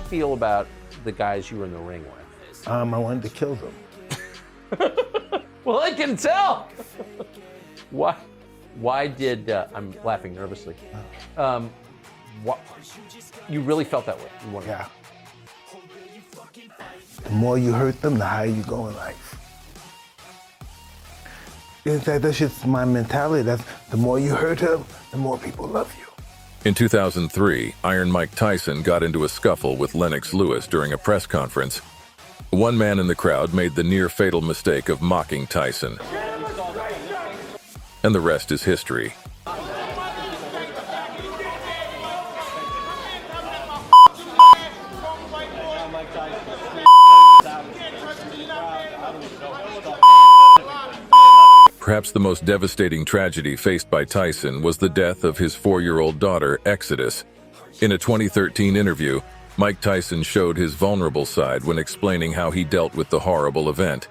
feel about the guys you were in the ring with? I wanted to kill them. Well, I can tell. Why did I'm laughing nervously? What, you really felt that way? Yeah. The more you hurt them, the higher you go in life. It's like that's just my mentality. That's the more you hurt them, the more people love you. In 2003, Iron Mike Tyson got into a scuffle with Lennox Lewis during a press conference. One man in the crowd made the near-fatal mistake of mocking Tyson. And the rest is history. Perhaps the most devastating tragedy faced by Tyson was the death of his 4-year-old daughter, Exodus. In a 2013 interview, Mike Tyson showed his vulnerable side when explaining how he dealt with the horrible event.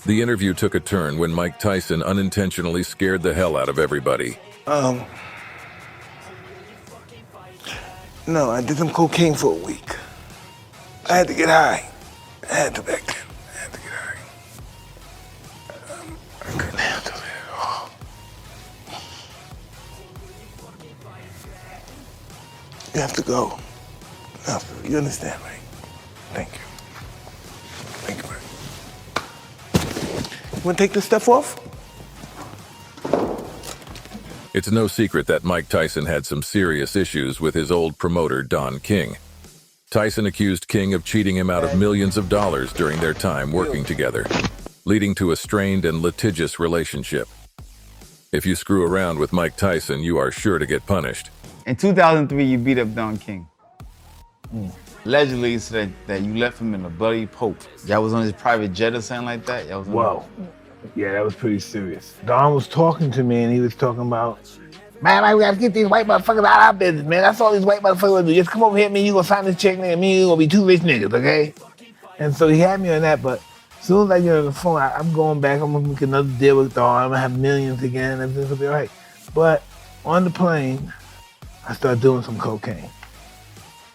The interview took a turn when Mike Tyson unintentionally scared the hell out of everybody. No, I did some cocaine for a week. I had to get high. I had to back then. I had to get high. I couldn't handle it at all. You have to go. You understand, right? Thank you. Thank you, man. You want to take this stuff off? It's no secret that Mike Tyson had some serious issues with his old promoter, Don King. Tyson accused King of cheating him out of millions of dollars during their time working together, leading to a strained and litigious relationship. If you screw around with Mike Tyson, you are sure to get punished. In 2003, you beat up Don King. Allegedly, it said that you left him in a bloody pope. Y'all was on his private jet or something like that? Whoa. Yeah, that was pretty serious. Don was talking to me and he was talking about, man, we gotta get these white motherfuckers out of our business, man. That's all these white motherfuckers do. Just come over here, me, you gonna sign this check, nigga, me, you gonna be two rich niggas, okay? And so he had me on that, but as soon as I get on the phone, I'm going back, I'm gonna make another deal with Don, I'm gonna have millions again, everything's gonna be all right. But on the plane, I started doing some cocaine.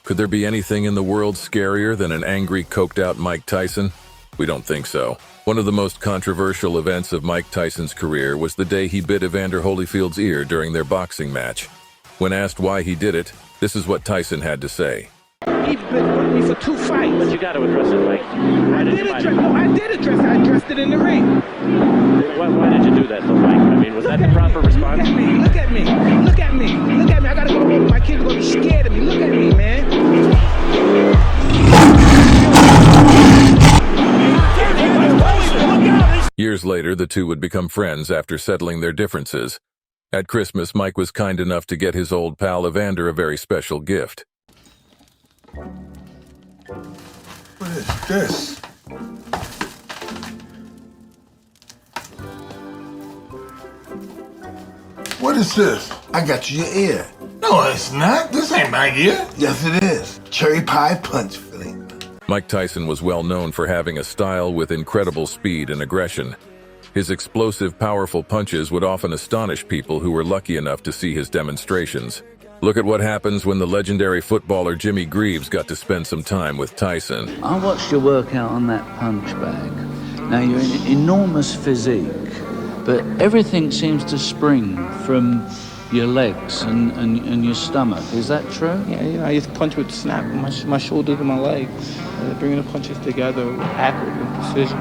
Could there be anything in the world scarier than an angry, coked-out Mike Tyson? We don't think so. One of the most controversial events of Mike Tyson's career was the day he bit Evander Holyfield's ear during their boxing match. When asked why he did it, this is what Tyson had to say. He's been with me for 2 fights. But you got to address it, Mike. I did address it. I addressed it in the ring. Why did you do that, though, Mike? I mean, was that the proper response? Look at me. I gotta go home. My kids are gonna be scared of me. Look at me, man. Years later, the two would become friends after settling their differences. At Christmas, Mike was kind enough to get his old pal Evander a very special gift. What is this? What is this? I got you your ear. No, it's not. This ain't my ear. Yes, it is. Cherry pie punch filling. Mike Tyson was well known for having a style with incredible speed and aggression. His explosive, powerful punches would often astonish people who were lucky enough to see his demonstrations. Look at what happens when the legendary footballer Jimmy Greaves got to spend some time with Tyson. I watched your workout on that punch bag. Now, you're an enormous physique, but everything seems to spring from your legs and your stomach. Is that true? Yeah, I just punch with snap, my shoulders and my legs, bringing the punches together with accurate and precision.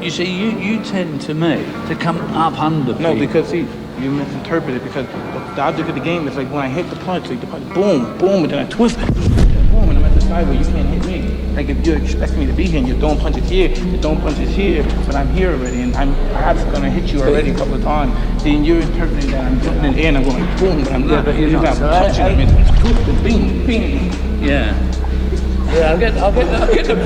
You see, you tend to me to come up under people. No, because see, you misinterpret it, because the object of the game is like when I hit the punch, like the punch, boom, boom, and then I twist it, boom, and I'm at the side where you can't hit me. Like if you expect me to be here and you're throwing punches here, you're throwing punches here, but I'm here already, and I'm perhaps gonna hit you already a couple of times. Then you're interpreting that I'm jumping in the air and I'm going like, boom, but I'm not. But you're not. So punching. I mean, it's twisted, bing, bing. Yeah, I'll get the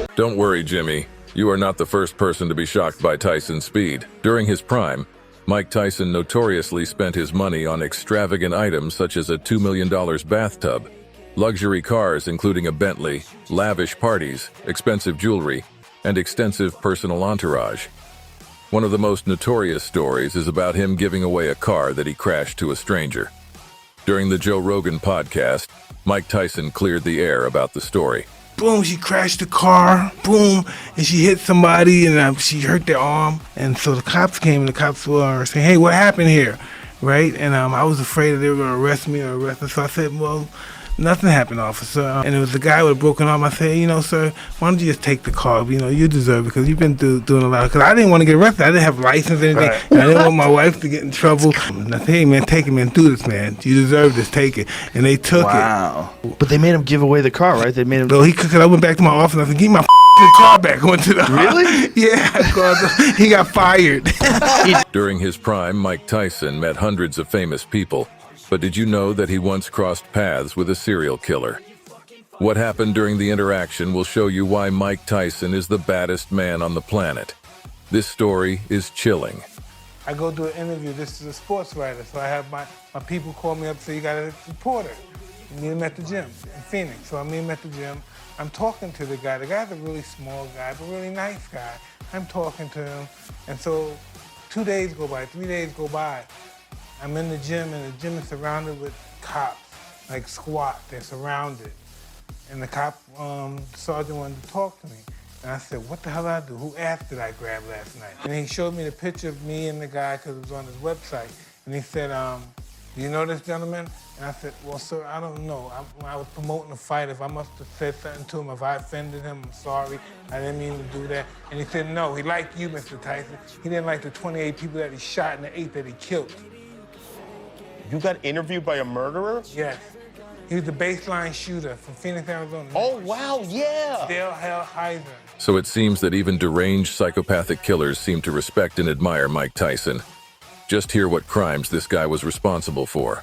point. Don't worry, Jimmy. You are not the first person to be shocked by Tyson's speed. During his prime, Mike Tyson notoriously spent his money on extravagant items such as a $2 million bathtub, luxury cars including a Bentley, lavish parties, expensive jewelry, and extensive personal entourage. One of the most notorious stories is about him giving away a car that he crashed to a stranger. During the Joe Rogan podcast, Mike Tyson cleared the air about the story. Boom, she crashed the car, boom, and she hit somebody and she hurt their arm. And so the cops came and the cops were saying, hey, what happened here, right? And I was afraid that they were gonna arrest me. So I said, well, nothing happened, officer. And it was the guy with a broken arm. I said, sir, why don't you just take the car? You deserve it because you've been doing a lot. Because I didn't want to get arrested. I didn't have license or anything. Right. And I didn't want my wife to get in trouble. And I said, hey, man, take it, man. Do this, man. You deserve this. Take it. And they took it. Wow. But they made him give away the car, right? They made him. No, I went back to my office and I said, give me my car back. I went to the Really? Yeah, he got fired. During his prime, Mike Tyson met hundreds of famous people. But did you know that he once crossed paths with a serial killer? What happened during the interaction will show you why Mike Tyson is the baddest man on the planet. This story is chilling. I go do an interview. This is a sports writer, so I have my people call me up and say, you got a reporter. You meet him at the gym in Phoenix. So I meet him at the gym. I'm talking to the guy. The guy's a really small guy, but really nice guy. I'm talking to him. And so 2 days go by, 3 days go by. I'm in the gym, and the gym is surrounded with cops, like SWAT. They're surrounded. And the cop sergeant wanted to talk to me. And I said, what the hell did I do? Who ass did I grab last night? And he showed me the picture of me and the guy because it was on his website. And he said, do you know this gentleman? And I said, well, sir, I don't know. I was promoting a fight. If I must have said something to him, if I offended him, I'm sorry. I didn't mean to do that. And he said, no, he liked you, Mr. Tyson. He didn't like the 28 people that he shot and the 8 that he killed. You got interviewed by a murderer? Yes. He was the baseline shooter from Phoenix, Arizona. Oh, wow, yeah. Dale Heiser. So it seems that even deranged psychopathic killers seem to respect and admire Mike Tyson. Just hear what crimes this guy was responsible for.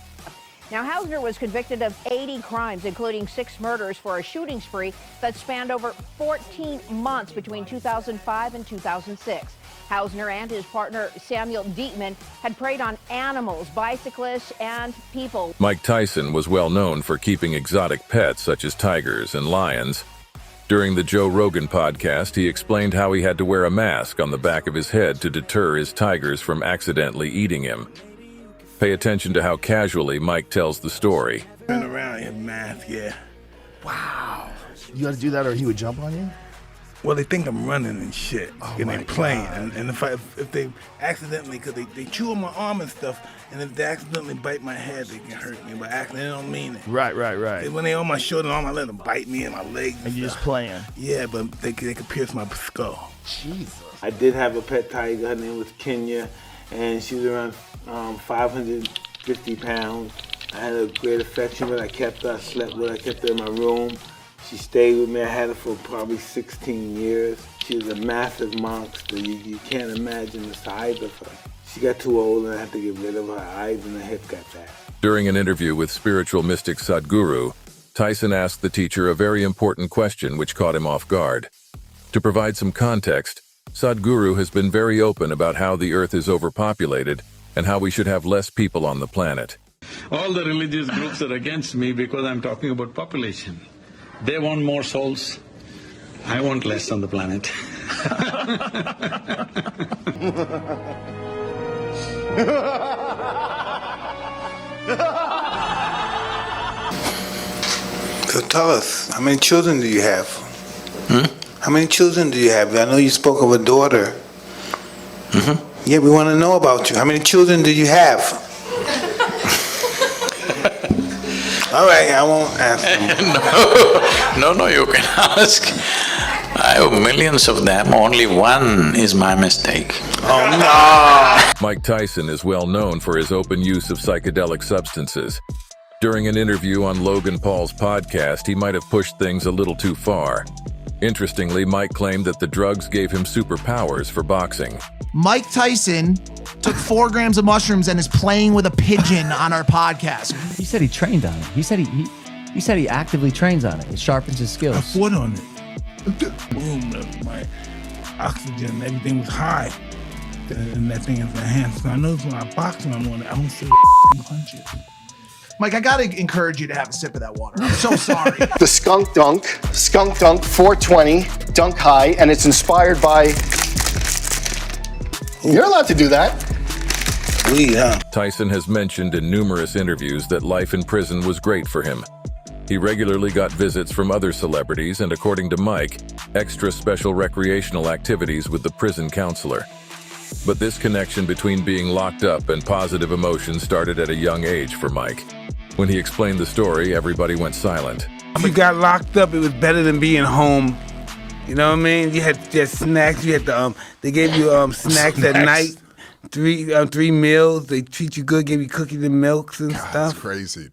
Now, Hausner was convicted of 80 crimes, including 6 murders for a shooting spree that spanned over 14 months between 2005 and 2006. Hausner and his partner Samuel Dietman had preyed on animals, bicyclists, and people. Mike Tyson was well known for keeping exotic pets such as tigers and lions. During the Joe Rogan podcast, he explained how he had to wear a mask on the back of his head to deter his tigers from accidentally eating him. Pay attention to how casually Mike tells the story. Turn around, you have a mask, yeah. Wow. You got to do that or he would jump on you? Well, they think I'm running and shit, and they're playing. God. And if they accidentally, because they chew on my arm and stuff, and if they accidentally bite my head, they can hurt me. By accident, they don't mean it. Right. When they on my shoulder and arm, I let them bite me in my legs. And you're just playing. Yeah, but they could pierce my skull. Jesus. I did have a pet tiger. Her name was Kenya, and she was around 550 pounds. I had a great affection with her. I kept her. I slept with her. I kept her in my room. She stayed with me. I had her for probably 16 years. She was a massive monster. You can't imagine the size of her. She got too old and I had to get rid of her eyes and her hip got bad. During an interview with spiritual mystic Sadhguru, Tyson asked the teacher a very important question which caught him off guard. To provide some context, Sadhguru has been very open about how the earth is overpopulated and how we should have less people on the planet. All the religious groups are against me because I'm talking about population. They want more souls. I want less on the planet. So tell us, how many children do you have? How many children do you have? I know you spoke of a daughter. Yeah, we want to know about you. How many children do you have? All right, I won't ask them. No, you can ask. I have millions of them. Only one is my mistake. Oh, no. Mike Tyson is well known for his open use of psychedelic substances. During an interview on Logan Paul's podcast, he might have pushed things a little too far. Interestingly, Mike claimed that the drugs gave him superpowers for boxing. Mike Tyson took 4 grams of mushrooms and is playing with a pigeon on our podcast. He said he trained on it. He said he actively trains on it. It sharpens his skills. I fought on it. Boom, my oxygen, everything was high. And that thing is enhanced. I know when I box when I'm on it, I don't feel punches. Mike, I gotta encourage you to have a sip of that water. I'm so sorry. The Skunk Dunk 420 Dunk High, and it's inspired by... You're allowed to do that. Weed, huh? Tyson has mentioned in numerous interviews that life in prison was great for him. He regularly got visits from other celebrities and, according to Mike, extra special recreational activities with the prison counselor. But this connection between being locked up and positive emotions started at a young age for Mike. When he explained the story, everybody went silent. If you got locked up, it was better than being home. You know what I mean? You had snacks. You had they gave you snacks at night. Three meals. They treat you good. Give you cookies and milks and stuff. That's crazy.